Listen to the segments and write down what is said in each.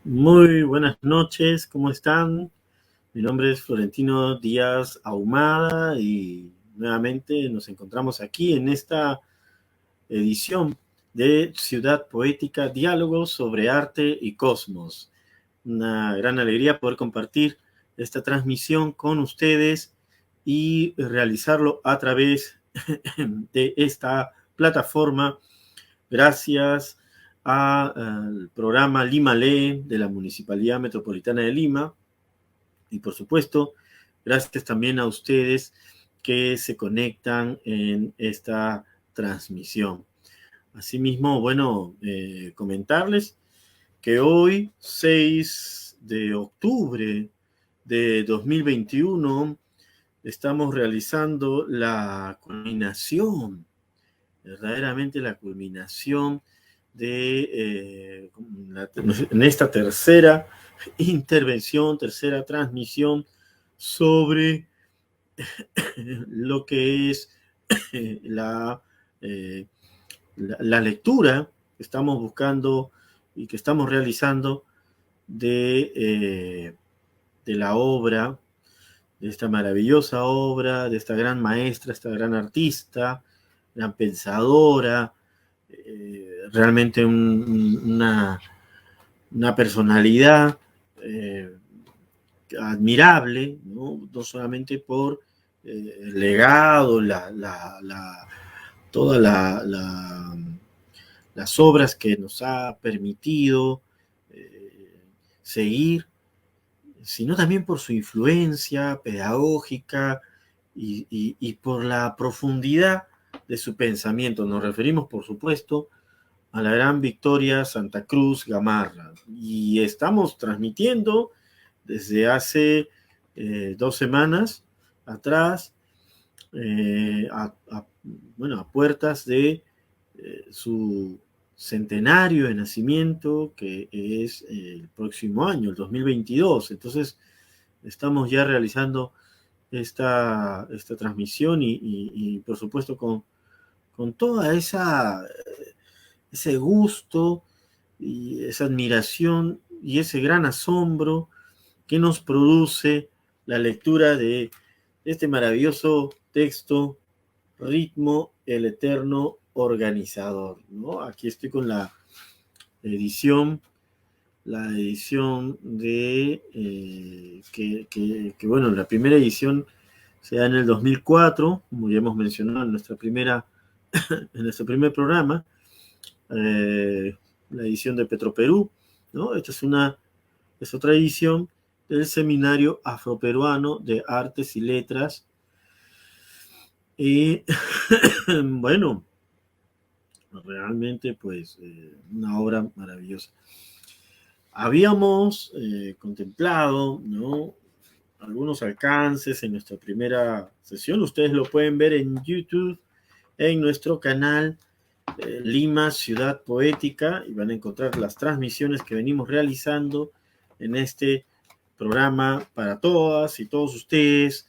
Muy buenas noches, ¿cómo están? Mi nombre es Florentino Díaz Ahumada y nuevamente nos encontramos aquí en esta edición de Ciudad Poética, Diálogos sobre Arte y Cosmos. Una gran alegría poder compartir esta transmisión con ustedes y realizarlo a través de esta plataforma gracias al programa Lima Lee de la Municipalidad Metropolitana de Lima y por supuesto gracias también a ustedes que se conectan en esta transmisión. Asimismo, bueno, comentarles que hoy, 6 de octubre de 2021, estamos realizando la culminación, verdaderamente la culminación en esta tercera intervención, tercera transmisión sobre lo que es la, eh, la lectura que estamos buscando y que estamos realizando de la obra, de esta maravillosa obra, de esta gran maestra, esta gran artista, gran pensadora, realmente una personalidad admirable, ¿no? No solamente por el legado, todas las obras que nos ha permitido seguir, sino también por su influencia pedagógica y por la profundidad de su pensamiento. Nos referimos, por supuesto, a la gran Victoria Santa Cruz Gamarra. Y estamos transmitiendo desde hace 2 semanas atrás, a puertas de su centenario de nacimiento, que es el próximo año, el 2022. Entonces, estamos ya realizando esta transmisión y por supuesto, con toda ese gusto y esa admiración y ese gran asombro que nos produce la lectura de este maravilloso texto, Ritmo, el Eterno Organizador, ¿no? Aquí estoy con la edición de, bueno, la primera edición se da en el 2004, como ya hemos mencionado en en nuestro primer programa, la edición de Petroperú, ¿no? Esta es otra edición del Seminario Afroperuano de Artes y Letras. Y bueno, realmente pues una obra maravillosa. Habíamos contemplado, ¿no?, algunos alcances en nuestra primera sesión. Ustedes lo pueden ver en YouTube, en nuestro canal Lima Ciudad Poética, y van a encontrar las transmisiones que venimos realizando en este programa para todas y todos ustedes,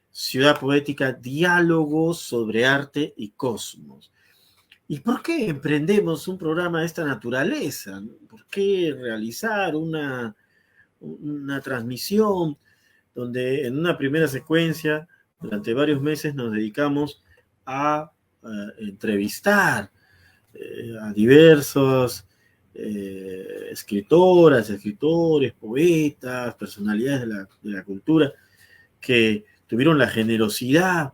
Ciudad Poética, diálogos sobre arte y cosmos. ¿Y por qué emprendemos un programa de esta naturaleza? ¿Por qué realizar una transmisión donde en una primera secuencia, durante varios meses, nos dedicamos a entrevistar a diversos escritoras, escritores, poetas, personalidades de la cultura que tuvieron la generosidad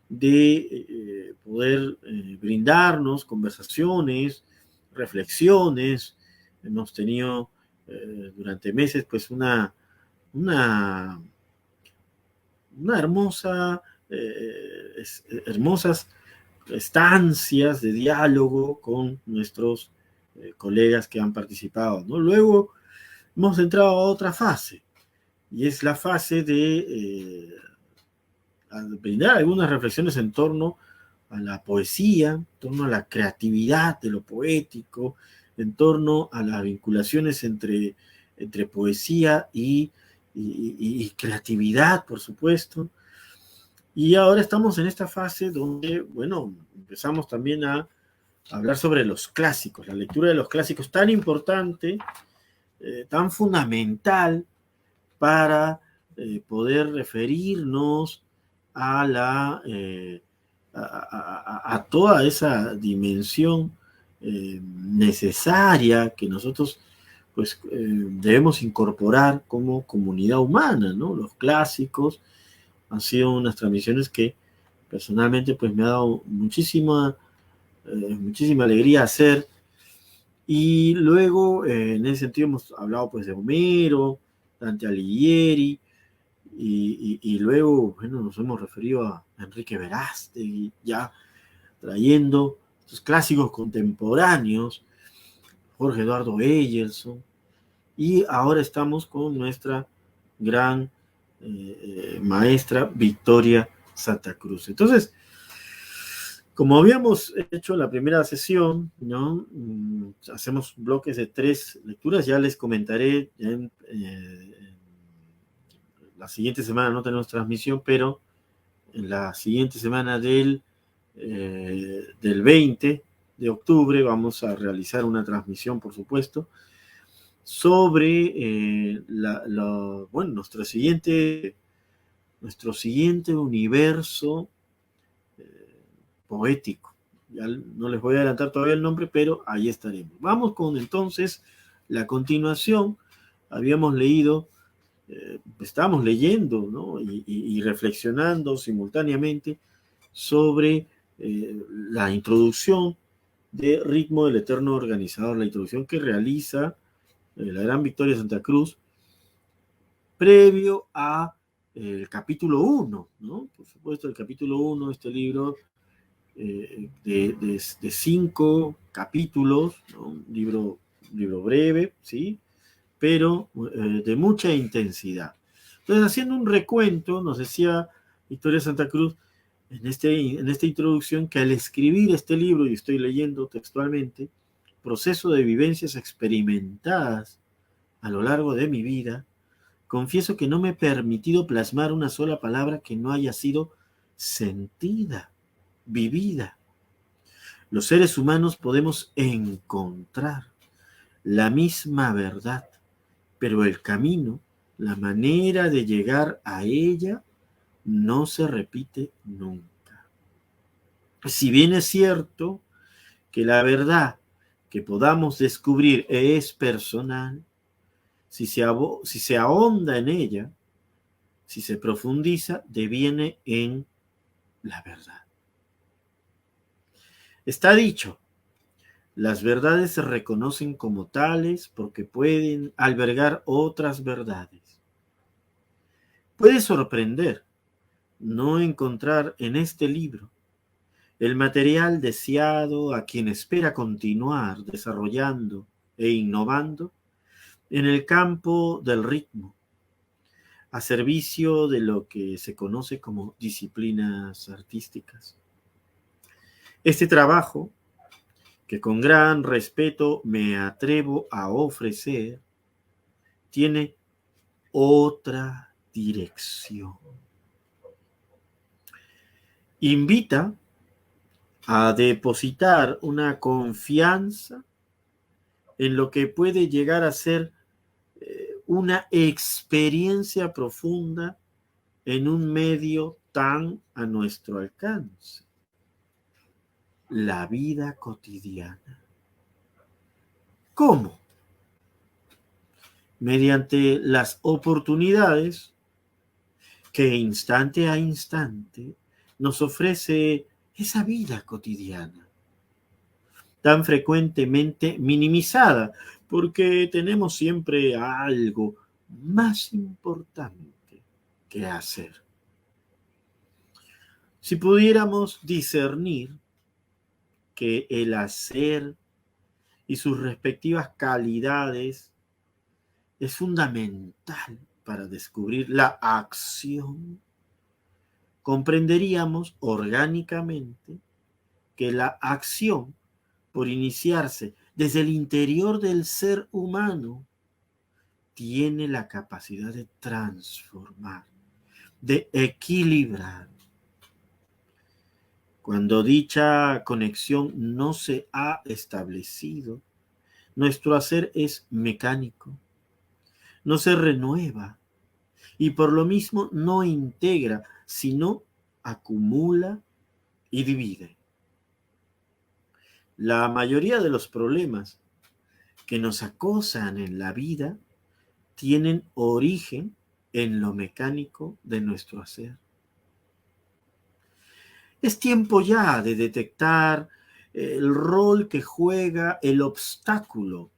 de poder brindarnos conversaciones, reflexiones? Hemos tenido durante meses pues una hermosa, hermosas estancias de diálogo con nuestros colegas que han participado, ¿no? Luego hemos entrado a otra fase, y es la fase de brindar algunas reflexiones en torno a la poesía, en torno a la creatividad de lo poético, en torno a las vinculaciones entre poesía y creatividad, por supuesto. Y ahora estamos en esta fase donde, bueno, empezamos también a hablar sobre los clásicos, la lectura de los clásicos, tan importante tan fundamental para poder referirnos a a toda esa dimensión necesaria que nosotros pues debemos incorporar como comunidad humana, ¿no? Los clásicos han sido unas transmisiones que personalmente pues me ha dado muchísima alegría hacer. Y luego, en ese sentido, hemos hablado pues de Homero, Dante Alighieri, y luego, bueno, nos hemos referido a Enrique Verástegui, ya trayendo estos clásicos contemporáneos, Jorge Eduardo Eyerson, y ahora estamos con nuestra gran maestra Victoria Santa Cruz. Entonces, como habíamos hecho la primera sesión, ¿no? Hacemos bloques de 3 lecturas, ya les comentaré, la siguiente semana no tenemos transmisión, pero en la siguiente semana del 20 de octubre vamos a realizar una transmisión, por supuesto, sobre bueno, nuestro siguiente universo poético. Ya no les voy a adelantar todavía el nombre, pero ahí estaremos. Vamos con entonces la continuación. Habíamos leído, estábamos leyendo, ¿no? y reflexionando simultáneamente sobre la introducción de Ritmo del Eterno Organizador, la introducción que realiza la gran Victoria Santa Cruz previo a el capítulo 1, ¿no? Por supuesto, el capítulo 1 de este libro de 5 capítulos, ¿no? Un libro breve, ¿sí? Pero de mucha intensidad. Entonces, haciendo un recuento, nos decía Victoria Santa Cruz en esta introducción que al escribir este libro, y estoy leyendo textualmente, proceso de vivencias experimentadas a lo largo de mi vida, confieso que no me he permitido plasmar una sola palabra que no haya sido sentida, vivida. Los seres humanos podemos encontrar la misma verdad, pero el camino, la manera de llegar a ella, no se repite nunca. Si bien es cierto que la verdad que podamos descubrir es personal, si se ahonda en ella, si se profundiza, deviene en la verdad. Está dicho, las verdades se reconocen como tales porque pueden albergar otras verdades. Puede sorprender no encontrar en este libro el material deseado a quien espera continuar desarrollando e innovando en el campo del ritmo, a servicio de lo que se conoce como disciplinas artísticas. Este trabajo, que con gran respeto me atrevo a ofrecer, tiene otra dirección. Invita a depositar una confianza en lo que puede llegar a ser una experiencia profunda en un medio tan a nuestro alcance, la vida cotidiana. ¿Cómo? Mediante las oportunidades que instante a instante nos ofrece esa vida cotidiana, tan frecuentemente minimizada, porque tenemos siempre algo más importante que hacer. Si pudiéramos discernir que el hacer y sus respectivas calidades es fundamental para descubrir la acción, comprenderíamos orgánicamente que la acción, por iniciarse desde el interior del ser humano, tiene la capacidad de transformar, de equilibrar. Cuando dicha conexión no se ha establecido, nuestro hacer es mecánico, no se renueva y por lo mismo no integra, sino acumula y divide. La mayoría de los problemas que nos acosan en la vida tienen origen en lo mecánico de nuestro hacer. Es tiempo ya de detectar el rol que juega el obstáculo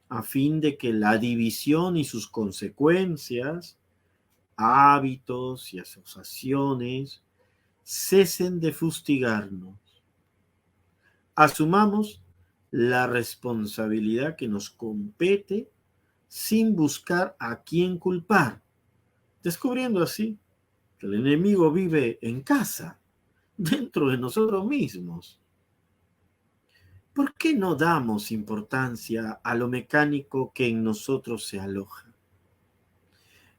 a fin de que la división y sus consecuencias, hábitos y asociaciones cesen de fustigarnos. Asumamos la responsabilidad que nos compete sin buscar a quién culpar, descubriendo así que el enemigo vive en casa, dentro de nosotros mismos. ¿Por qué no damos importancia a lo mecánico que en nosotros se aloja?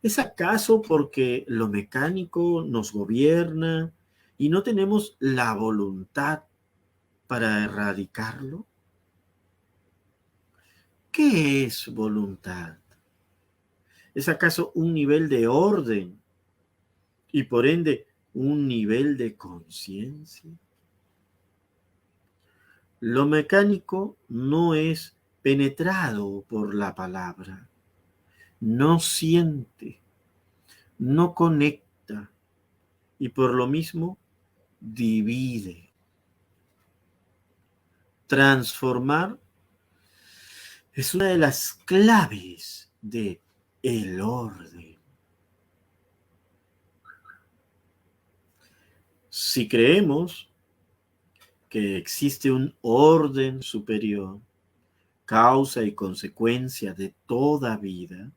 ¿Es acaso porque lo mecánico nos gobierna y no tenemos la voluntad para erradicarlo? ¿Qué es voluntad? ¿Es acaso un nivel de orden y por ende un nivel de conciencia? Lo mecánico no es penetrado por la palabra, no siente, no conecta y por lo mismo divide. Transformar es una de las claves de el orden. Si creemos que existe un orden superior, causa y consecuencia de toda vida,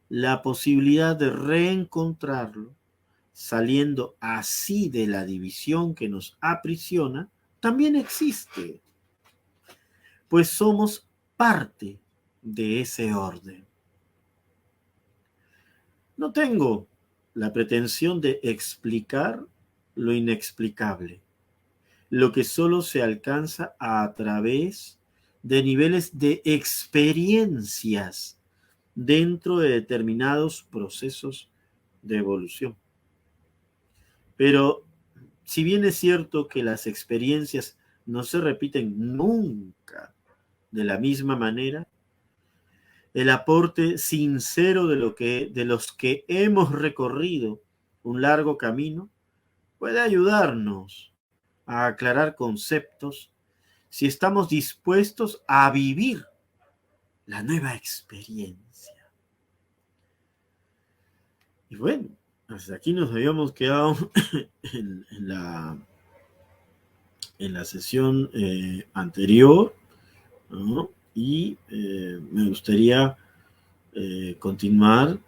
la posibilidad de reencontrarlo, saliendo así de la división que nos aprisiona, también existe, pues somos parte de ese orden. No tengo la pretensión de explicar lo inexplicable, lo que solo se alcanza a través de niveles de experiencias dentro de determinados procesos de evolución. Pero si bien es cierto que las experiencias no se repiten nunca de la misma manera, el aporte sincero de los que hemos recorrido un largo camino puede ayudarnos a aclarar conceptos si estamos dispuestos a vivir la nueva experiencia. Y bueno, hasta aquí nos habíamos quedado en la sesión anterior, ¿no? Y me gustaría continuar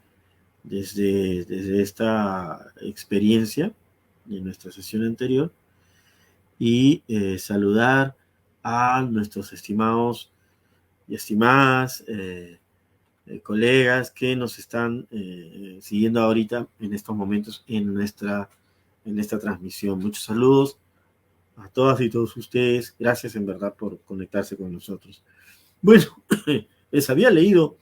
desde esta experiencia de nuestra sesión anterior y saludar a nuestros estimados y estimadas colegas que nos están siguiendo ahorita en estos momentos en esta transmisión. Muchos saludos a todas y todos ustedes. Gracias en verdad por conectarse con nosotros. Bueno, les había leído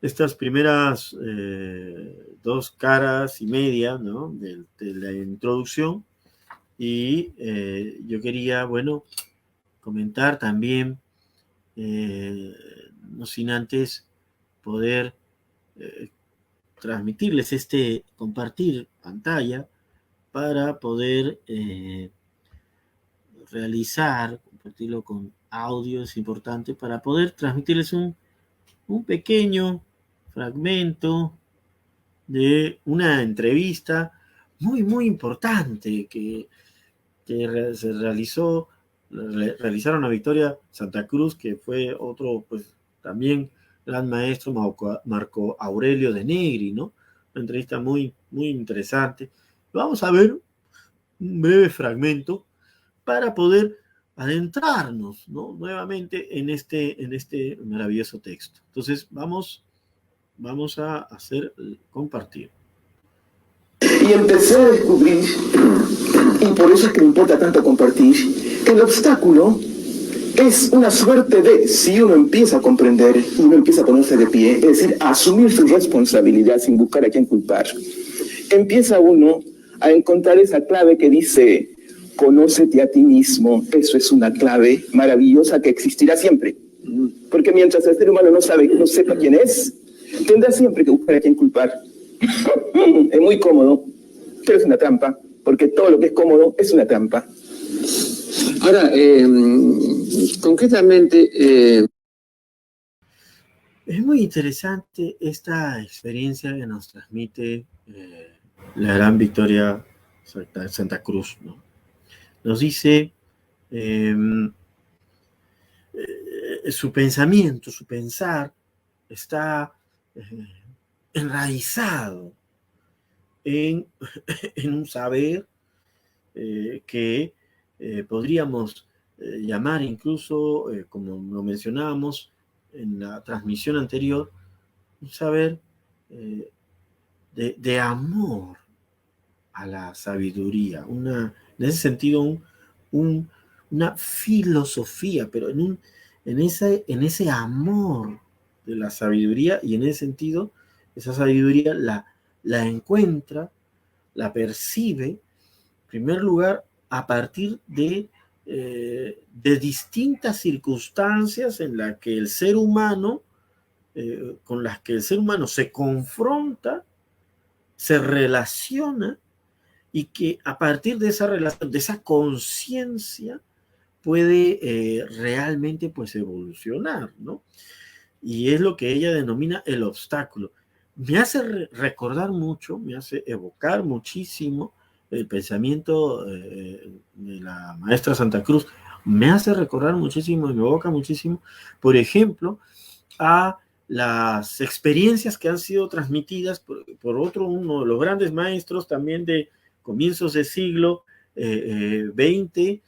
estas primeras 2 caras y media, ¿no?, de la introducción y yo quería, bueno, comentar también, no sin antes poder transmitirles compartir pantalla para poder compartirlo con audio, es importante, para poder transmitirles un pequeño fragmento de una entrevista muy importante que se realizaron a Victoria Santa Cruz, que fue otro, pues, también gran maestro, Marco Aurelio de Negri, ¿no? Una entrevista muy interesante. Vamos a ver un breve fragmento para poder adentrarnos, ¿no?, nuevamente en este maravilloso texto. Entonces, vamos a hacer compartir. Y empecé a descubrir, y por eso es que me importa tanto compartir, que el obstáculo es una suerte de, si uno empieza a comprender, uno empieza a ponerse de pie, es decir, a asumir su responsabilidad sin buscar a quién culpar, empieza uno a encontrar esa clave que dice, conócete a ti mismo. Eso es una clave maravillosa que existirá siempre. Porque mientras el ser humano no sepa quién es, tendrá siempre que buscar a quién culpar. Es muy cómodo, pero es una trampa, porque todo lo que es cómodo es una trampa. Ahora, concretamente... Es muy interesante esta experiencia que nos transmite la gran Victoria Santa Cruz, ¿no? Nos dice su pensamiento, su pensar está enraizado en un saber que podríamos llamar incluso, como lo mencionábamos en la transmisión anterior, un saber de amor a la sabiduría, en ese sentido una filosofía, pero en ese amor de la sabiduría, y en ese sentido esa sabiduría la encuentra, la percibe, en primer lugar, a partir de distintas circunstancias en las que el ser humano, con las que el ser humano se confronta, se relaciona, y que a partir de esa relación, de esa conciencia, puede realmente pues evolucionar, ¿no? Y es lo que ella denomina el obstáculo. Me hace recordar mucho, me hace evocar muchísimo el pensamiento de la maestra Santa Cruz. Me hace recordar muchísimo y me evoca muchísimo, por ejemplo, a las experiencias que han sido transmitidas por uno de los grandes maestros también de comienzos del siglo XX,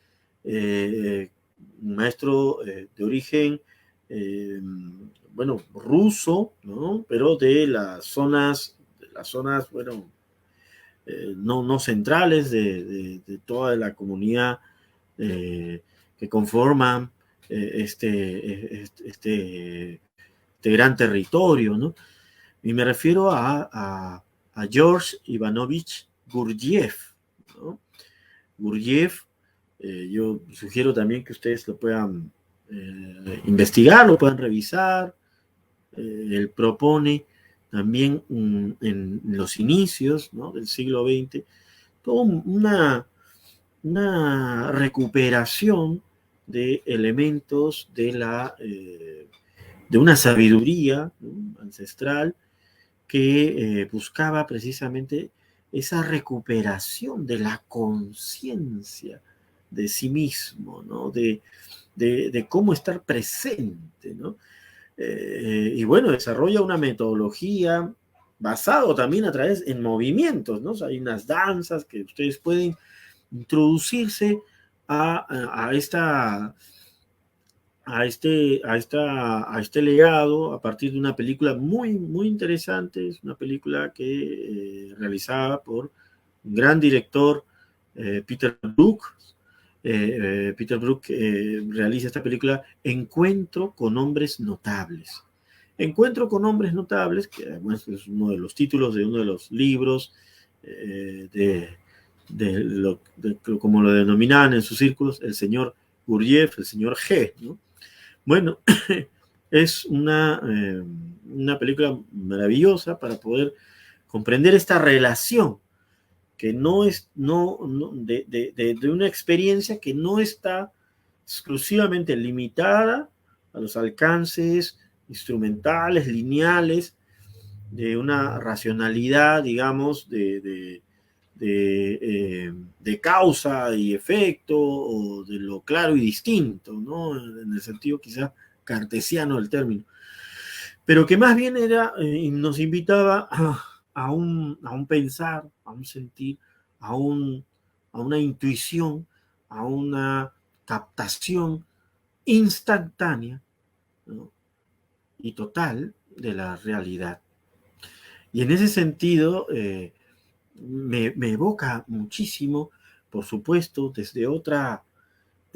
un maestro de origen, bueno, ruso, ¿no? Pero de las zonas, bueno, no centrales de toda la comunidad que conforman este gran territorio, ¿no? Y me refiero a George Ivanovich Gurdjieff, ¿no? Gurdjieff, yo sugiero también que ustedes lo puedan investigar, lo puedan revisar. Él propone también en los inicios, ¿no?, del siglo XX toda una recuperación de elementos de una sabiduría, ¿no?, ancestral, que buscaba precisamente esa recuperación de la conciencia de sí mismo, ¿no?, de cómo estar presente, ¿no? Y bueno, desarrolla una metodología basado también a través en movimientos, ¿no? O sea, hay unas danzas que ustedes pueden introducirse a este legado a partir de una película muy, muy interesante. Es una película que realizada por un gran director, Peter Brook. Peter Brook realiza esta película Encuentro con hombres notables. Encuentro con hombres notables, que además es uno de los títulos de uno de los libros como lo denominaban en sus círculos, el señor Gurdjieff, el señor G, ¿no? Bueno, es una película maravillosa para poder comprender esta relación que de una experiencia que no está exclusivamente limitada a los alcances instrumentales, lineales, de una racionalidad, digamos, de causa y efecto, o de lo claro y distinto, ¿no?, en el sentido quizás cartesiano del término, pero que más bien nos invitaba a un pensar, a un sentir, a una intuición, a una captación instantánea, ¿no?, y total de la realidad. Y en ese sentido, me evoca muchísimo, por supuesto, desde otra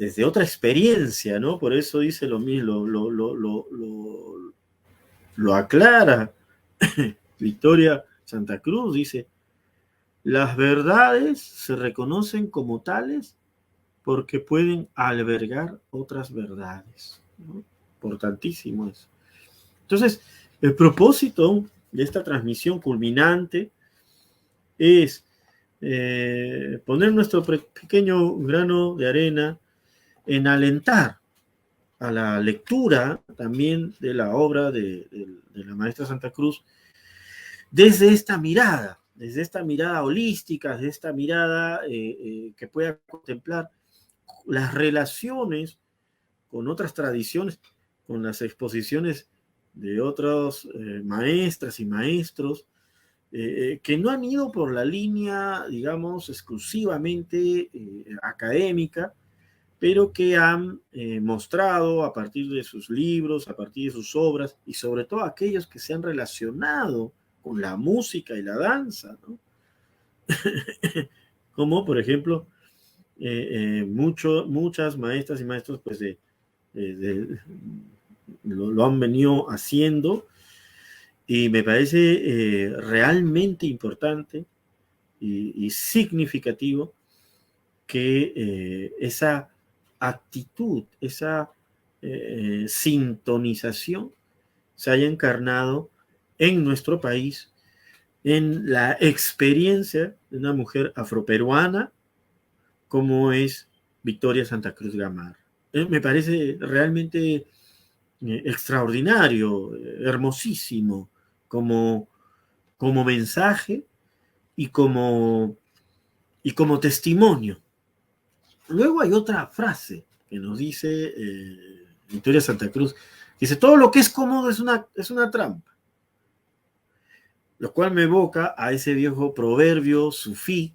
desde otra experiencia, ¿no? Por eso dice lo mismo, lo aclara Victoria Santa Cruz, dice, las verdades se reconocen como tales porque pueden albergar otras verdades, ¿no? Importantísimo eso. Entonces, el propósito de esta transmisión culminante es poner nuestro pequeño grano de arena en alentar a la lectura también de la obra de la maestra Santa Cruz desde esta mirada holística, desde esta mirada que pueda contemplar las relaciones con otras tradiciones, con las exposiciones de otros maestras y maestros que no han ido por la línea, digamos, exclusivamente académica, pero que han mostrado a partir de sus libros, a partir de sus obras, y sobre todo aquellos que se han relacionado con la música y la danza, ¿no? Como, por ejemplo, muchas maestras y maestros pues, lo han venido haciendo, y me parece realmente importante y significativo que esa actitud, esa sintonización se haya encarnado en nuestro país, en la experiencia de una mujer afroperuana como es Victoria Santa Cruz Gamarra. Me parece realmente extraordinario, hermosísimo, como mensaje y como testimonio. Luego hay otra frase que nos dice Victoria Santa Cruz. Dice, todo lo que es cómodo es una trampa. Lo cual me evoca a ese viejo proverbio sufí,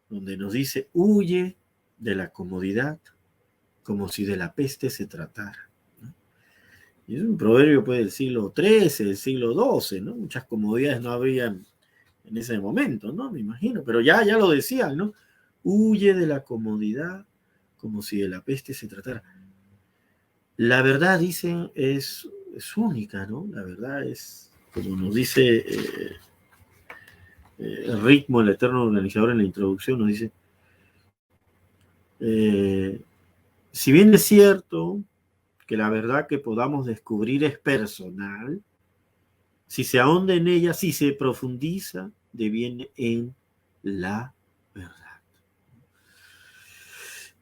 donde nos dice, huye de la comodidad como si de la peste se tratara, ¿no? Y es un proverbio pues, del siglo XIII, del siglo XII, ¿no? Muchas comodidades no habían en ese momento, ¿no? Me imagino, pero ya lo decían, ¿no? Huye de la comodidad como si de la peste se tratara. La verdad, dicen, es única, ¿no? La verdad es, como nos dice el ritmo, el eterno organizador en la introducción, nos dice, si bien es cierto que la verdad que podamos descubrir es personal, si se ahonda en ella, si se profundiza, deviene en la verdad.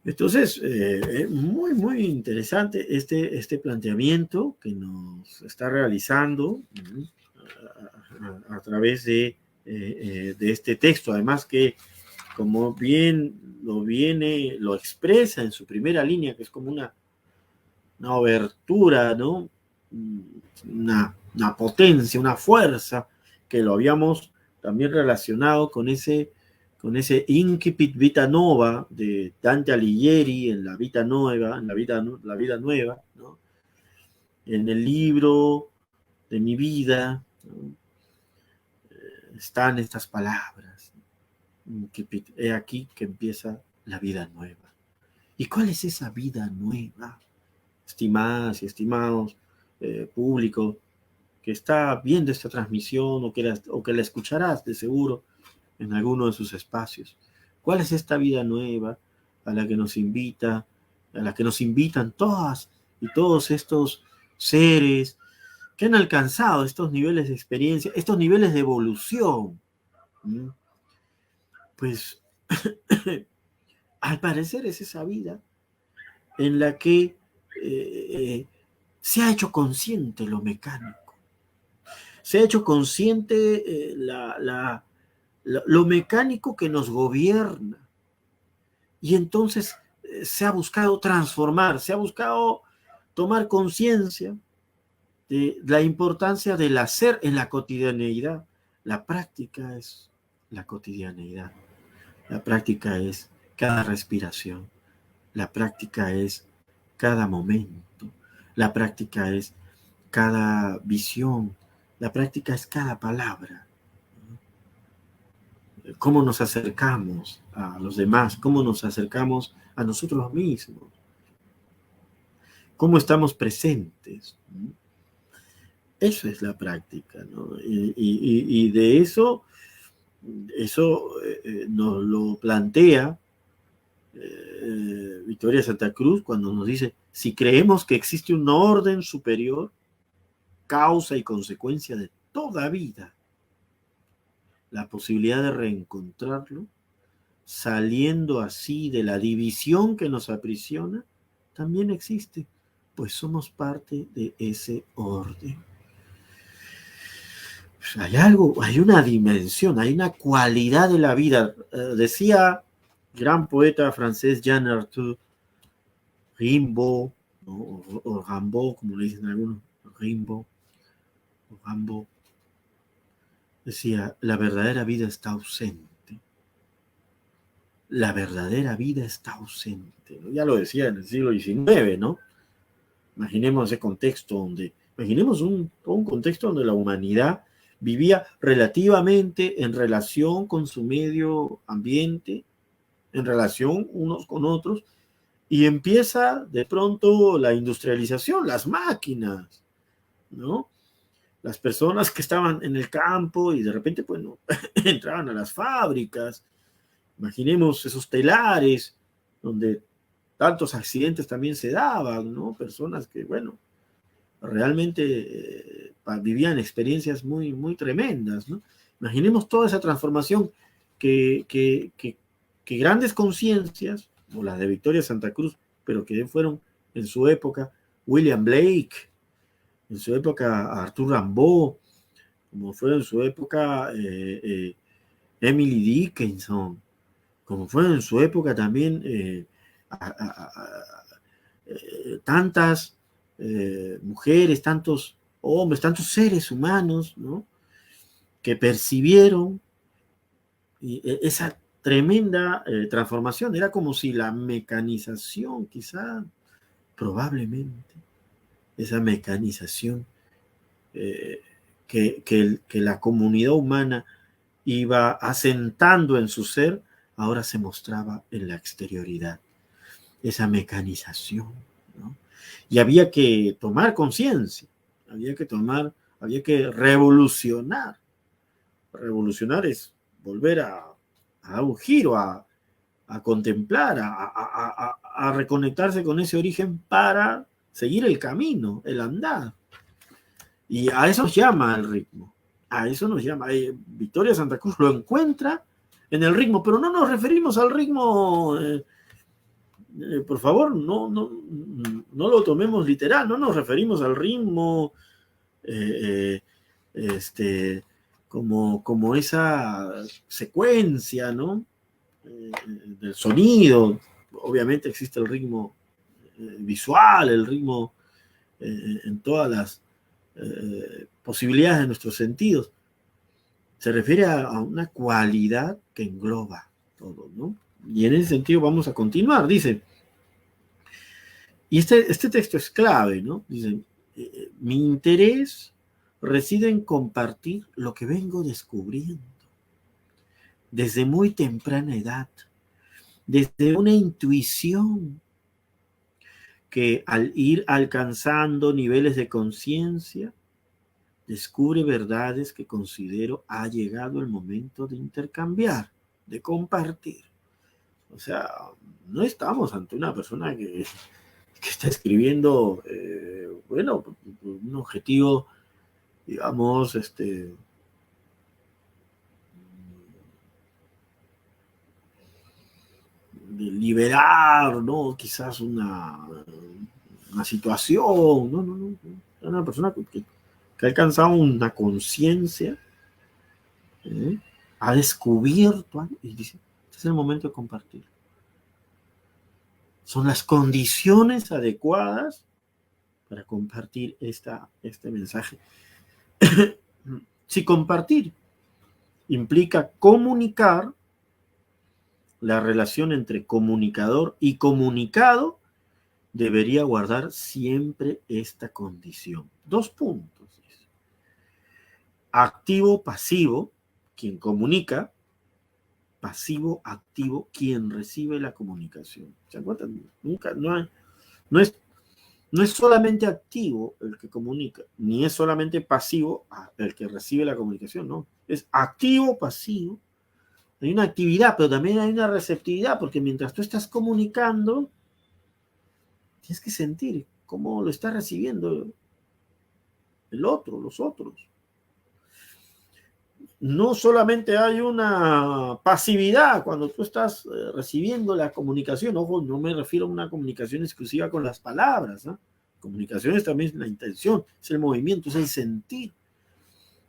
Entonces, es muy, muy interesante este planteamiento que nos está realizando a través de este texto, además que, como bien lo expresa en su primera línea, que es como una obertura, ¿no? Una potencia, una fuerza, que lo habíamos también relacionado con ese Incipit Vita Nova de Dante Alighieri en la Vita Nueva, en la vida nueva, ¿no? En el libro de mi vida, ¿no? Están estas palabras, Incipit, he aquí que empieza la vida nueva. ¿Y cuál es esa vida nueva? Estimadas y estimados público que está viendo esta transmisión o que la escucharás de seguro en alguno de sus espacios. ¿Cuál es esta vida nueva a la que nos invitan todas y todos estos seres que han alcanzado estos niveles de experiencia, estos niveles de evolución? Pues al parecer es esa vida en la que se ha hecho consciente lo mecánico, se ha hecho consciente lo mecánico que nos gobierna, y entonces se ha buscado transformar, se ha buscado tomar conciencia de la importancia del hacer en la cotidianeidad. La práctica es la cotidianeidad, la práctica es cada respiración, la práctica es cada momento, la práctica es cada visión, la práctica es cada palabra. cómo nos acercamos a los demás, cómo nos acercamos a nosotros mismos, cómo estamos presentes. Eso es la práctica, ¿no? Y de eso nos lo plantea Victoria Santa Cruz cuando nos dice: si creemos que existe un orden superior, causa y consecuencia de toda vida, la posibilidad de reencontrarlo, saliendo así de la división que nos aprisiona, también existe, pues somos parte de ese orden. Hay algo, hay una dimensión, hay una cualidad de la vida. Decía gran poeta francés Jean-Arthur Rimbaud, ¿no? o Rimbaud, como le dicen algunos, Rimbaud, o Rimbaud, decía: la verdadera vida está ausente. La verdadera vida está ausente, ¿no? Ya lo decía en el siglo XIX, ¿no? Imaginemos ese contexto imaginemos un contexto donde la humanidad vivía relativamente en relación con su medio ambiente, en relación unos con otros, y empieza de pronto la industrialización, las máquinas, ¿no? Las personas que estaban en el campo y de repente, pues, no, entraban a las fábricas. Imaginemos esos telares donde tantos accidentes también se daban, ¿no? Personas que, bueno, realmente vivían experiencias muy, muy tremendas, ¿no? Imaginemos toda esa transformación que grandes conciencias, como las de Victoria Santa Cruz, pero que fueron en su época William Blake, en su época Arthur Rimbaud, como fue en su época Emily Dickinson, como fue en su época también tantas mujeres, tantos hombres, tantos seres humanos, ¿no? Que percibieron esa tremenda transformación. Era como si la mecanización, quizá, probablemente, esa mecanización que la comunidad humana iba asentando en su ser, ahora se mostraba en la exterioridad, esa mecanización, ¿no? Y había que tomar conciencia, había que revolucionar. Revolucionar es volver a dar un giro, a contemplar, a reconectarse con ese origen para seguir el camino, el andar. Y a eso nos llama el ritmo, a eso nos llama. Victoria Santa Cruz lo encuentra en el ritmo, pero no nos referimos al ritmo, por favor, no lo tomemos literal, no nos referimos al ritmo como esa secuencia, ¿no? Del sonido. Obviamente existe el ritmo visual, el ritmo en todas las posibilidades de nuestros sentidos. Se refiere a una cualidad que engloba todo, ¿no? Y en ese sentido vamos a continuar. Dice, y este texto es clave, ¿no? Dice: mi interés reside en compartir lo que vengo descubriendo desde muy temprana edad, desde una intuición que al ir alcanzando niveles de conciencia, descubre verdades que considero ha llegado el momento de intercambiar, de compartir. O sea, no estamos ante una persona que está escribiendo, bueno, un objetivo, digamos, de liberar, ¿no? Quizás una situación, no. Es una persona que ha alcanzado una conciencia, ha descubierto y dice: este es el momento de compartir. Son las condiciones adecuadas para compartir este mensaje. Si compartir implica comunicar, la relación entre comunicador y comunicado debería guardar siempre esta condición. 2 puntos. Activo-pasivo, quien comunica, pasivo, activo, quien recibe la comunicación. ¿Se acuerdan? Nunca, no es solamente activo el que comunica, ni es solamente pasivo el que recibe la comunicación, no. Es activo, pasivo. Hay una actividad, pero también hay una receptividad, porque mientras tú estás comunicando, tienes que sentir cómo lo está recibiendo el otro, los otros. No solamente hay una pasividad cuando tú estás recibiendo la comunicación. Ojo, no me refiero a una comunicación exclusiva con las palabras, ¿no? Comunicación es también la intención, es el movimiento, es el sentir.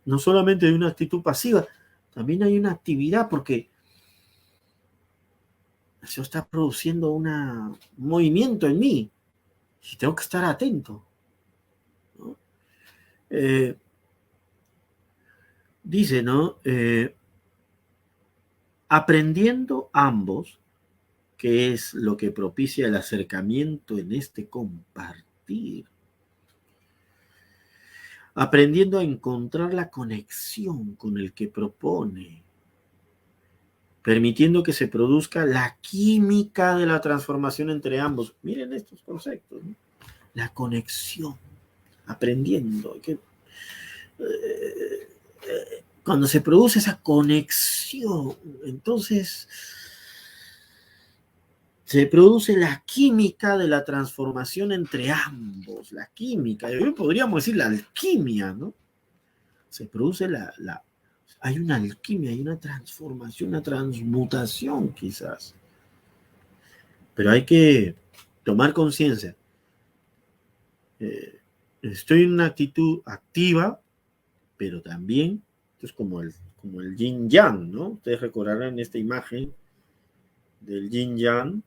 No solamente hay una actitud pasiva, también hay una actividad, porque eso está produciendo un movimiento en mí y tengo que estar atento, ¿no? Dice, ¿no? Aprendiendo ambos, que es lo que propicia el acercamiento en este compartir. Aprendiendo a encontrar la conexión con el que propone, permitiendo que se produzca la química de la transformación entre ambos. Miren estos conceptos, ¿no? La conexión, aprendiendo. Cuando se produce esa conexión, entonces se produce la química de la transformación entre ambos, la química, podríamos decir la alquimia, ¿no? Se produce hay una alquimia, hay una transformación, una transmutación quizás. Pero hay que tomar conciencia. Estoy en una actitud activa, pero también, esto es como el yin yang, ¿no? Ustedes recordarán esta imagen del yin yang,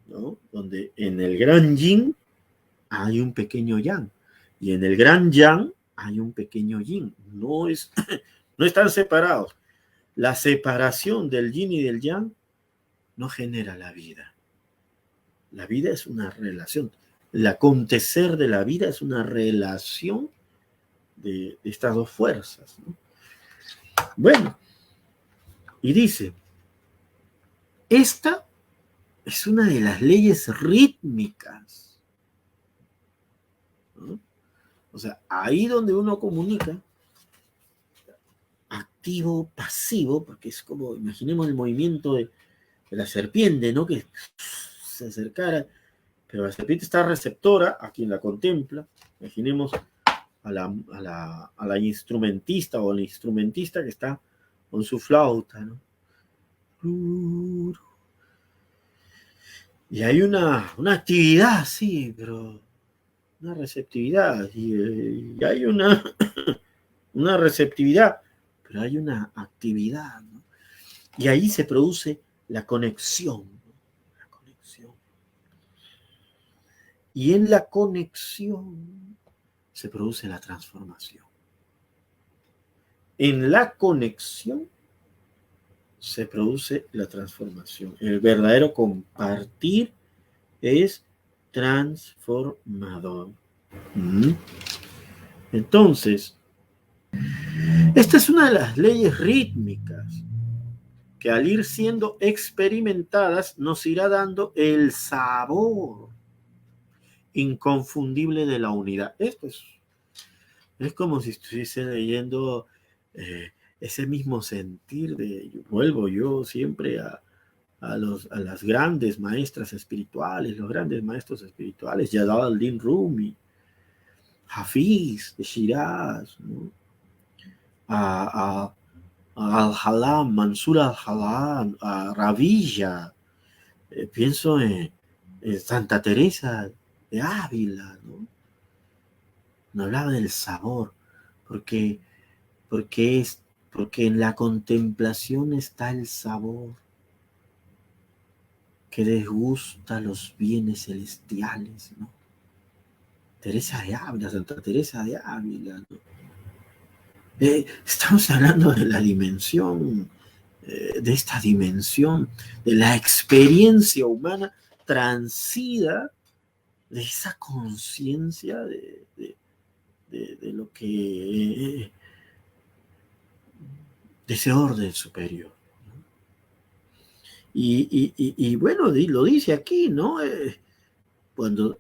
¿no? Donde en el gran yin hay un pequeño yang, y en el gran yang hay un pequeño yin. No están separados. La separación del yin y del yang no genera la vida. La vida es una relación. El acontecer de la vida es una relación de estas dos fuerzas, ¿no? Bueno, y dice, esta es una de las leyes rítmicas, ¿no? O sea, ahí donde uno comunica, activo, pasivo, porque es como, imaginemos el movimiento de la serpiente, ¿no? Que se acercara, pero la serpiente está receptora a quien la contempla. Imaginemos a la instrumentista o al instrumentista que está con su flauta, ¿no? Y hay una actividad, sí, pero una receptividad, y hay una receptividad, pero hay una actividad, ¿no? Y ahí se produce la conexión, ¿no? La conexión. Y en la conexión se produce la transformación. En la conexión se produce la transformación. El verdadero compartir es transformador. Entonces, esta es una de las leyes rítmicas que al ir siendo experimentadas nos irá dando el sabor inconfundible de la unidad. Esto es como si estuviese leyendo ese mismo sentir vuelvo yo siempre a las grandes maestras espirituales, los grandes maestros espirituales, Jalaluddin Rumi, Hafiz de Shiraz, ¿no? a Al-Halam, Mansur Al-Halam, a Ravilla, pienso en Santa Teresa de Ávila, ¿no? No hablaba del sabor, porque en la contemplación está el sabor que desgusta los bienes celestiales, ¿no? Teresa de Ávila, Santa Teresa de Ávila, ¿no? Estamos hablando de la dimensión, de esta dimensión, de la experiencia humana transida de esa conciencia de lo que, de ese orden superior, ¿no? Y bueno, lo dice aquí, ¿no? Cuando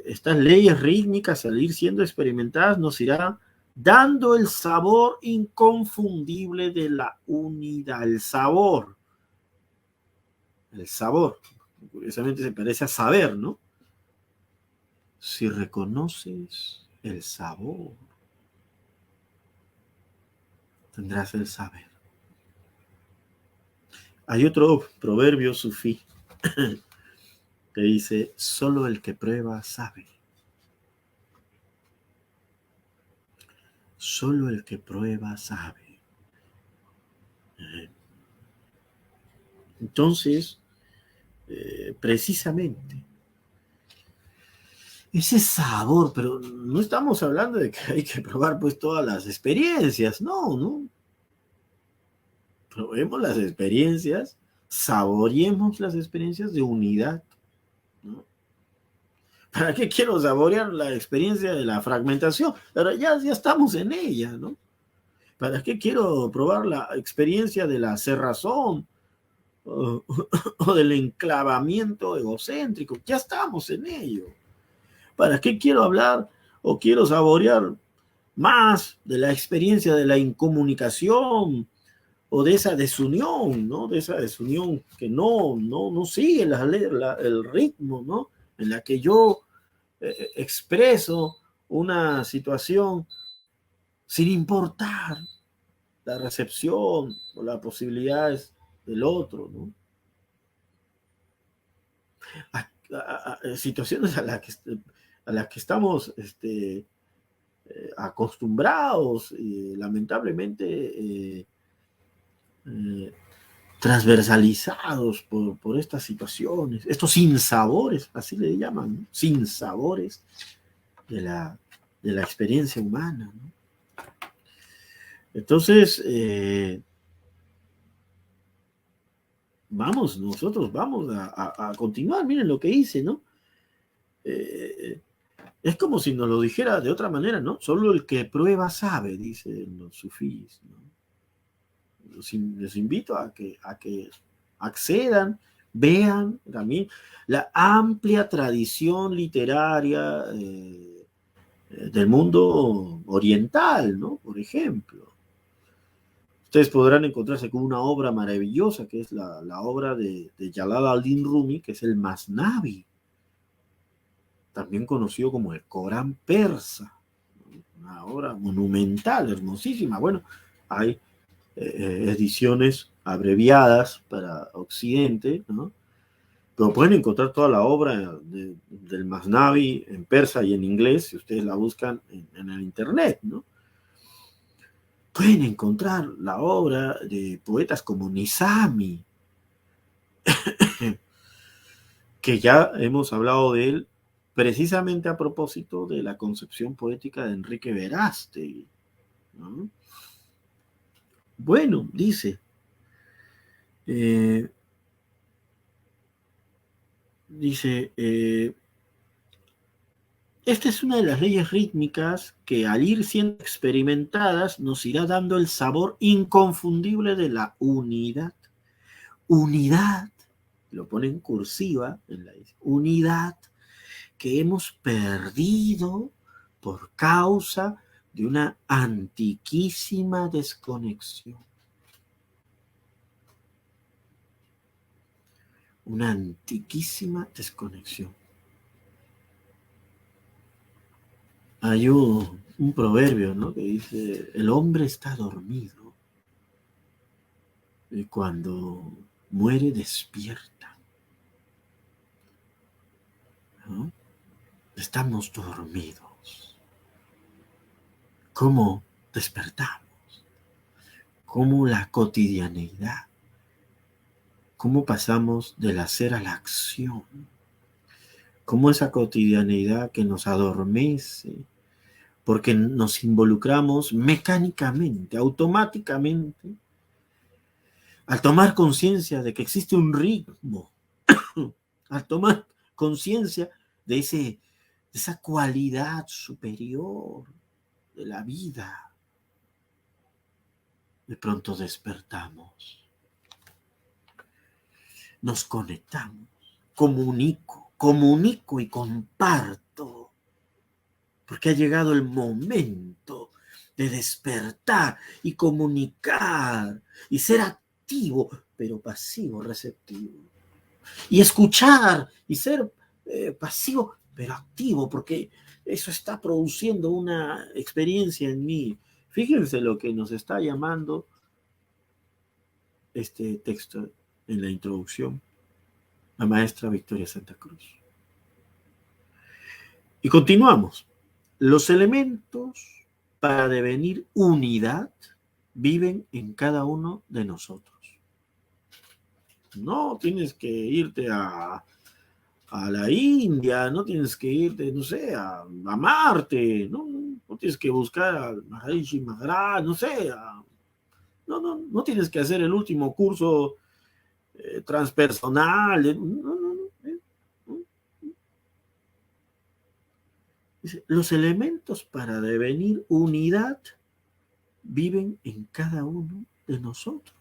estas leyes rítmicas al ir siendo experimentadas nos irá dando el sabor inconfundible de la unidad, el sabor, curiosamente se parece a saber, ¿no? Si reconoces el sabor, tendrás el saber. Hay otro proverbio sufí que dice, solo el que prueba sabe. Solo el que prueba sabe. Entonces, precisamente, ese sabor, pero no estamos hablando de que hay que probar pues todas las experiencias, no. Probemos las experiencias, saboreemos las experiencias de unidad, ¿no? ¿Para qué quiero saborear la experiencia de la fragmentación? Pero ya estamos en ella, ¿no? ¿Para qué quiero probar la experiencia de la cerrazón o, o del enclavamiento egocéntrico? Ya estamos en ello. ¿Para qué quiero hablar o quiero saborear más de la experiencia de la incomunicación o de esa desunión, ¿no? De esa desunión que no sigue el ritmo, ¿no? En la que yo expreso una situación sin importar la recepción o las posibilidades del otro, ¿no? Situaciones a las que estamos acostumbrados y lamentablemente transversalizados por estas situaciones, estos sinsabores, así le llaman, ¿no? Sinsabores de la experiencia humana, ¿no? Entonces, nosotros vamos a continuar, miren lo que hice, ¿no? Es como si nos lo dijera de otra manera, ¿no? Solo el que prueba sabe, dicen los sufíes, ¿no? Les invito a que accedan, vean también la amplia tradición literaria del mundo oriental, ¿no? Por ejemplo. Ustedes podrán encontrarse con una obra maravillosa que es la obra de Jalal al-Din Rumi, que es el Masnavi, también conocido como el Corán persa, una obra monumental, hermosísima. Bueno, hay ediciones abreviadas para Occidente, ¿no? Pero pueden encontrar toda la obra del Masnavi en persa y en inglés, si ustedes la buscan en el internet, ¿no? Pueden encontrar la obra de poetas como Nizami, que ya hemos hablado de él precisamente a propósito de la concepción poética de Enrique Verástegui, ¿no? Bueno, dice, esta es una de las leyes rítmicas que al ir siendo experimentadas nos irá dando el sabor inconfundible de la unidad. Unidad, lo pone en cursiva, unidad que hemos perdido por causa de una antiquísima desconexión. Una antiquísima desconexión. Hay un proverbio, ¿no? Que dice, el hombre está dormido y cuando muere despierta, ¿no? Estamos dormidos. ¿Cómo despertamos? ¿Cómo la cotidianeidad? ¿Cómo pasamos del hacer a la acción? ¿Cómo esa cotidianeidad que nos adormece? Porque nos involucramos mecánicamente, automáticamente, al tomar conciencia de que existe un ritmo, al tomar conciencia de esa cualidad superior de la vida, de pronto despertamos. nos conectamos, comunico y comparto, porque ha llegado el momento de despertar y comunicar y ser activo, pero pasivo, receptivo. Y escuchar y ser pasivo, pero activo, porque eso está produciendo una experiencia en mí. Fíjense lo que nos está llamando este texto en la introducción, la maestra Victoria Santa Cruz. Y continuamos. Los elementos para devenir unidad viven en cada uno de nosotros. No tienes que irte a la India, no tienes que irte, no sé, a Marte, no tienes que buscar a Maharishi Maharaj, no sé, no tienes que hacer el último curso transpersonal, Los elementos para devenir unidad viven en cada uno de nosotros.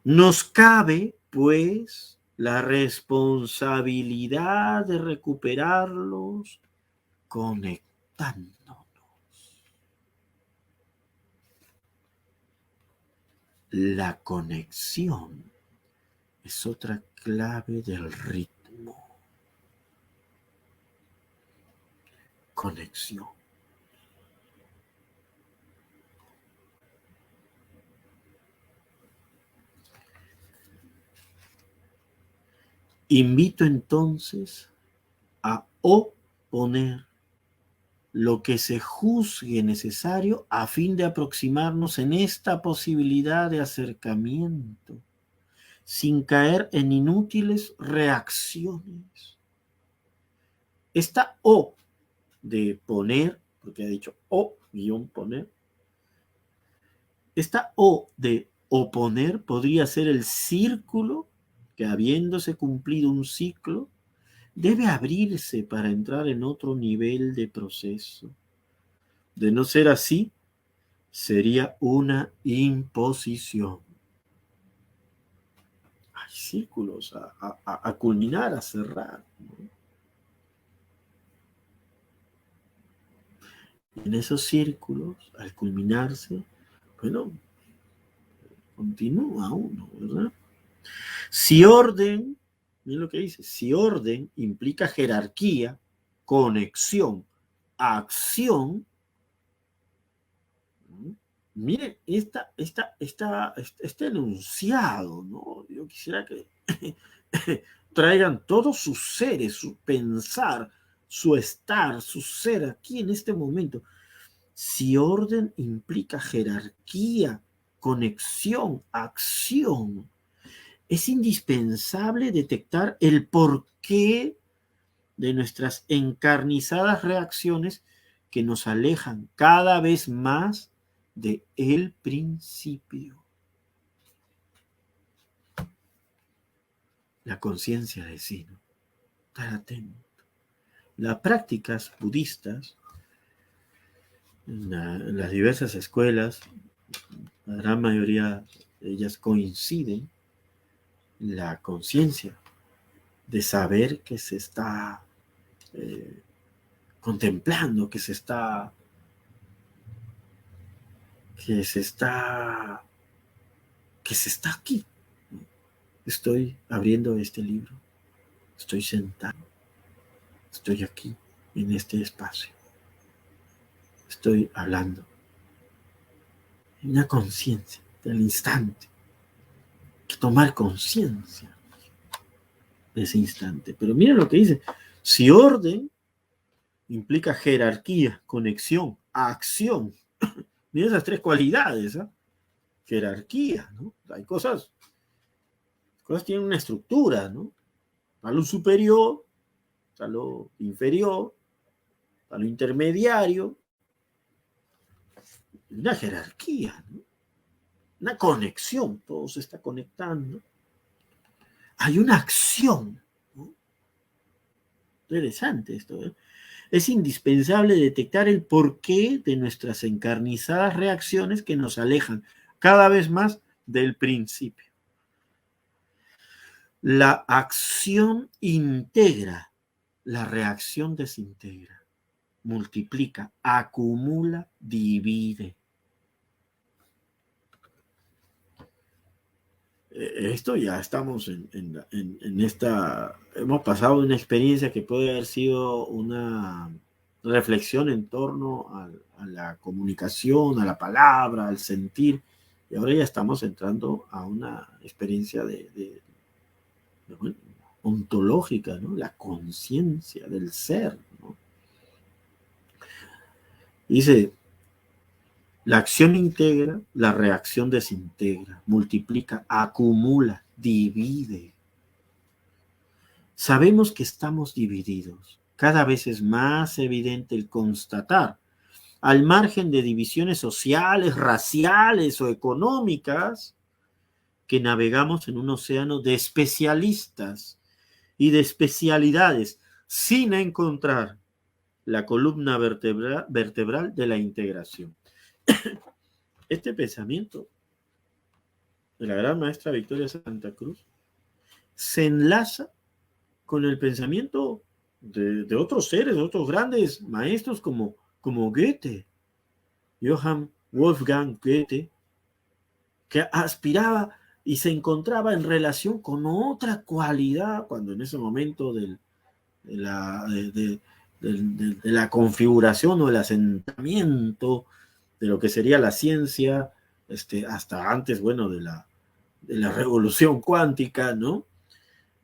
Nos cabe, pues, la responsabilidad de recuperarlos conectándonos. La conexión es otra clave del ritmo. Conexión. Invito entonces a oponer lo que se juzgue necesario a fin de aproximarnos en esta posibilidad de acercamiento, sin caer en inútiles reacciones. Esta O de poner, porque ha dicho O-poner, esta O de oponer podría ser el círculo que, habiéndose cumplido un ciclo, debe abrirse para entrar en otro nivel de proceso. De no ser así, sería una imposición. Hay círculos a culminar, a cerrar, ¿no? En esos círculos, al culminarse, bueno, continúa uno, ¿verdad? Si orden, miren lo que dice, si orden implica jerarquía, conexión, acción, miren este enunciado, ¿no? Yo quisiera que traigan todos sus seres, su pensar, su estar, su ser aquí en este momento. Si orden implica jerarquía, conexión, acción, es indispensable detectar el porqué de nuestras encarnizadas reacciones que nos alejan cada vez más de el principio. La conciencia de sí, ¿no? Estar atento. Las prácticas budistas, en las diversas escuelas, la gran mayoría de ellas coinciden en la conciencia de saber que se está contemplando, que se está aquí. Estoy abriendo este libro, estoy sentado, estoy aquí en este espacio, estoy hablando. Una conciencia del instante, hay que tomar conciencia de ese instante. Pero miren lo que dice: si orden implica jerarquía, conexión, acción. Miren esas tres cualidades, ¿eh? Jerarquía, ¿no? Hay cosas tienen una estructura, ¿no? A lo superior, a lo inferior, a lo intermediario. Una jerarquía, ¿no? Una conexión, todo se está conectando. Hay una acción, ¿no? Interesante esto, ¿eh? Es indispensable detectar el porqué de nuestras encarnizadas reacciones que nos alejan cada vez más del principio. La acción integra, la reacción desintegra, multiplica, acumula, divide. Esto ya estamos en esta, hemos pasado una experiencia que puede haber sido una reflexión en torno a la comunicación, a la palabra, al sentir, y ahora ya estamos entrando a una experiencia bueno, ontológica, ¿no? La conciencia del ser, ¿no? Dice, la acción integra, la reacción desintegra, multiplica, acumula, divide. Sabemos que estamos divididos. Cada vez es más evidente el constatar, al margen de divisiones sociales, raciales o económicas, que navegamos en un océano de especialistas y de especialidades sin encontrar la columna vertebral de la integración. Este pensamiento de la gran maestra Victoria Santa Cruz se enlaza con el pensamiento de otros seres, de otros grandes maestros como Goethe, Johann Wolfgang Goethe, que aspiraba y se encontraba en relación con otra cualidad cuando en ese momento de la configuración o el asentamiento de lo que sería la ciencia, hasta antes, bueno, de la revolución cuántica, ¿no?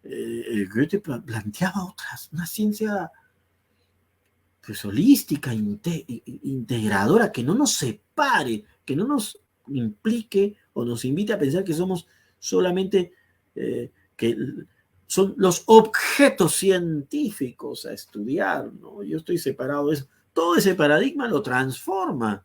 Goethe planteaba una ciencia pues holística, integradora, que no nos separe, que no nos implique o nos invite a pensar que somos solamente, que son los objetos científicos a estudiar, ¿no? Yo estoy separado de eso. Todo ese paradigma lo transforma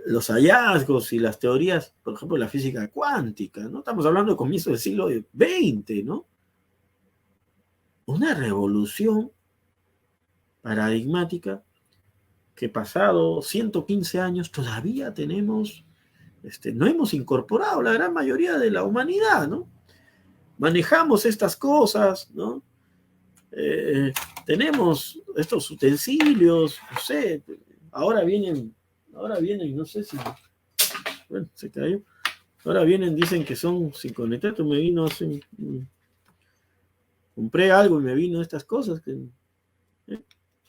los hallazgos y las teorías, por ejemplo, la física cuántica, ¿no? Estamos hablando de comienzo del siglo XX, ¿no? Una revolución paradigmática que pasado 115 años todavía tenemos, no hemos incorporado la gran mayoría de la humanidad, ¿no? Manejamos estas cosas, ¿no? Tenemos estos utensilios, no sé, ahora vienen, no sé si, bueno, se cayó, ahora vienen, dicen que son sin conectar, tú me vino hace, compré algo y me vino estas cosas,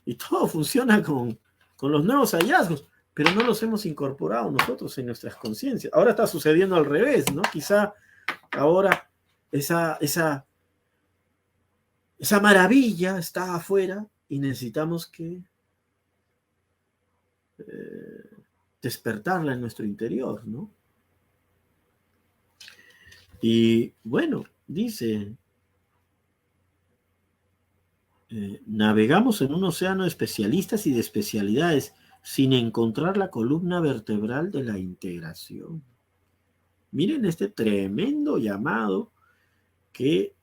y todo funciona con los nuevos hallazgos, pero no los hemos incorporado nosotros en nuestras conciencias. Ahora está sucediendo al revés, ¿no? Quizá ahora esa maravilla está afuera y necesitamos que despertarla en nuestro interior, ¿no? Y bueno, dice, navegamos en un océano de especialistas y de especialidades sin encontrar la columna vertebral de la integración. Miren este tremendo llamado que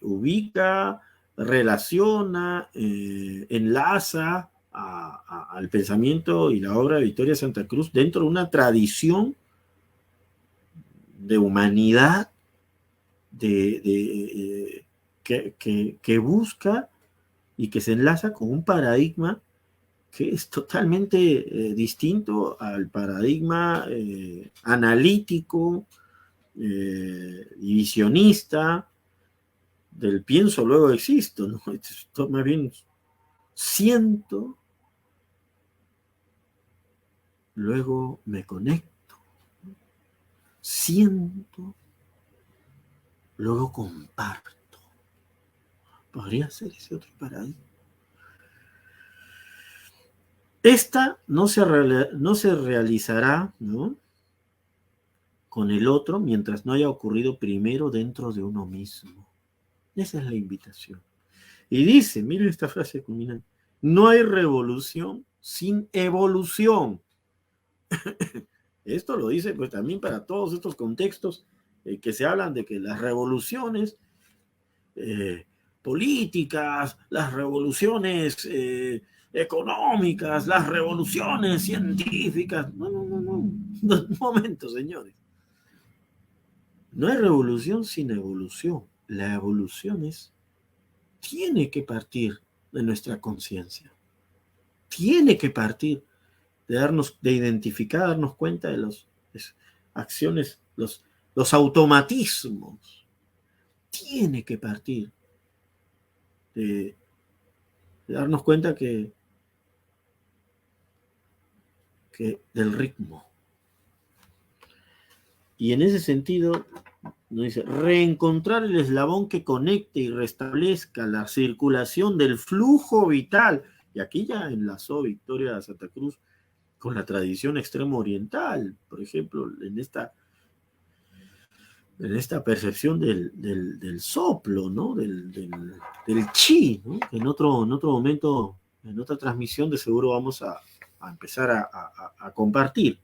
ubica, relaciona, enlaza al pensamiento y la obra de Victoria Santa Cruz dentro de una tradición de humanidad que busca y que se enlaza con un paradigma que es totalmente distinto al paradigma analítico y visionista del pienso, luego existo, ¿no? Esto más bien siento, luego me conecto, siento, luego comparto. Podría ser ese otro paradigma. Esta no se realizará, ¿no?, con el otro mientras no haya ocurrido primero dentro de uno mismo. Esa es la invitación. Y dice, miren esta frase culminante, no hay revolución sin evolución. Esto lo dice pues también para todos estos contextos que se hablan de que las revoluciones políticas, las revoluciones económicas, las revoluciones científicas. No. Un momento, señores. No hay revolución sin evolución. La evolución tiene que partir de nuestra conciencia. Tiene que partir de identificar, darnos cuenta de las acciones, los automatismos. Tiene que partir de darnos cuenta que del ritmo. Y en ese sentido, nos dice, reencontrar el eslabón que conecte y restablezca la circulación del flujo vital. Y aquí ya enlazó Victoria de Santa Cruz con la tradición extremo oriental, por ejemplo, en esta percepción del soplo, ¿no? del chi, ¿no? En otro momento, en otra transmisión, de seguro vamos a empezar a compartir.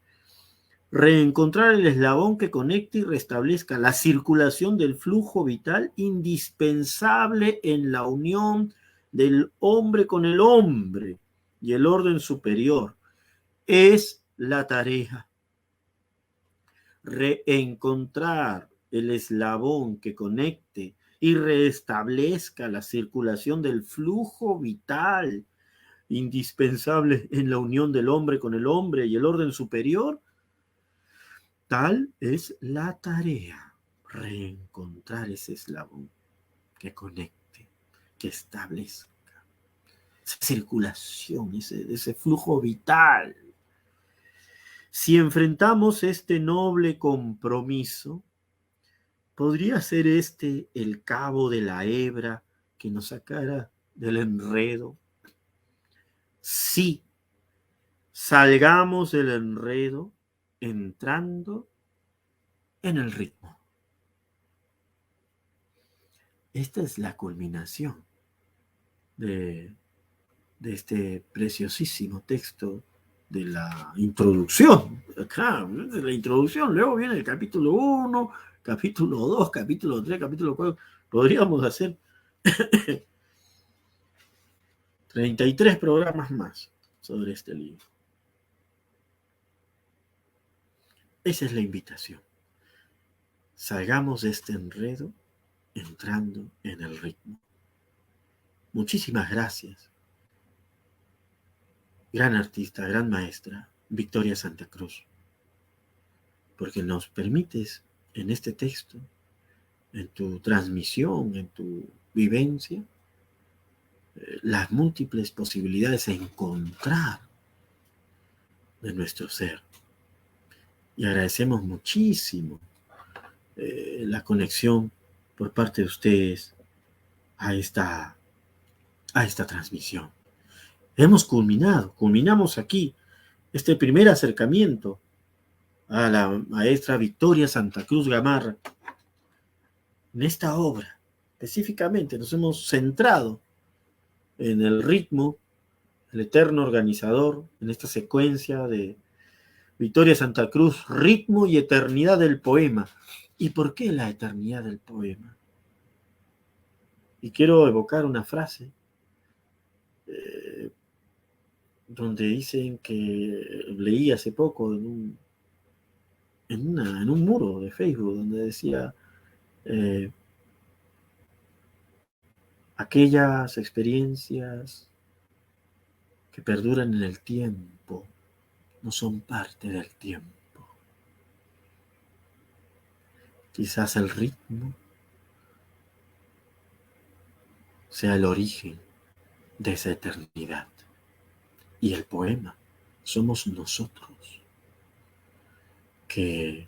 Reencontrar el eslabón que conecte y restablezca la circulación del flujo vital indispensable en la unión del hombre con el hombre y el orden superior. Es la tarea. Reencontrar el eslabón que conecte y restablezca la circulación del flujo vital indispensable en la unión del hombre con el hombre y el orden superior. Tal es la tarea, reencontrar ese eslabón que conecte, que establezca esa circulación, ese flujo vital. Si enfrentamos este noble compromiso, ¿podría ser este el cabo de la hebra que nos sacara del enredo? Sí, salgamos del enredo entrando en el ritmo. Esta es la culminación de este preciosísimo texto de la introducción. Acá, de la introducción, luego viene el capítulo 1, capítulo 2, capítulo 3, capítulo 4. Podríamos hacer 33 programas más sobre este libro. Esa es la invitación. Salgamos de este enredo entrando en el ritmo. Muchísimas gracias. Gran artista, gran maestra, Victoria Santa Cruz, porque nos permites en este texto, en tu transmisión, en tu vivencia, las múltiples posibilidades de encontrar de nuestro ser. Y agradecemos muchísimo la conexión por parte de ustedes a esta transmisión. Culminamos aquí este primer acercamiento a la maestra Victoria Santa Cruz Gamarra. En esta obra, específicamente, nos hemos centrado en el ritmo, el eterno organizador, en esta secuencia de Victoria Santa Cruz, ritmo y eternidad del poema. ¿Y por qué la eternidad del poema? Y quiero evocar una frase donde dicen que leí hace poco en un muro de Facebook, donde decía aquellas experiencias que perduran en el tiempo no son parte del tiempo. Quizás el ritmo sea el origen de esa eternidad. Y el poema somos nosotros, que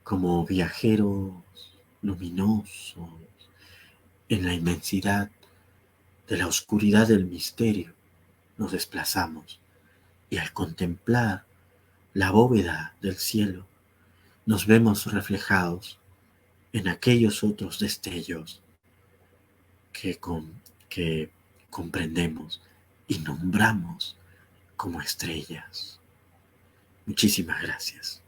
como viajeros luminosos en la inmensidad de la oscuridad del misterio nos desplazamos, y al contemplar la bóveda del cielo nos vemos reflejados en aquellos otros destellos que comprendemos y nombramos como estrellas. Muchísimas gracias.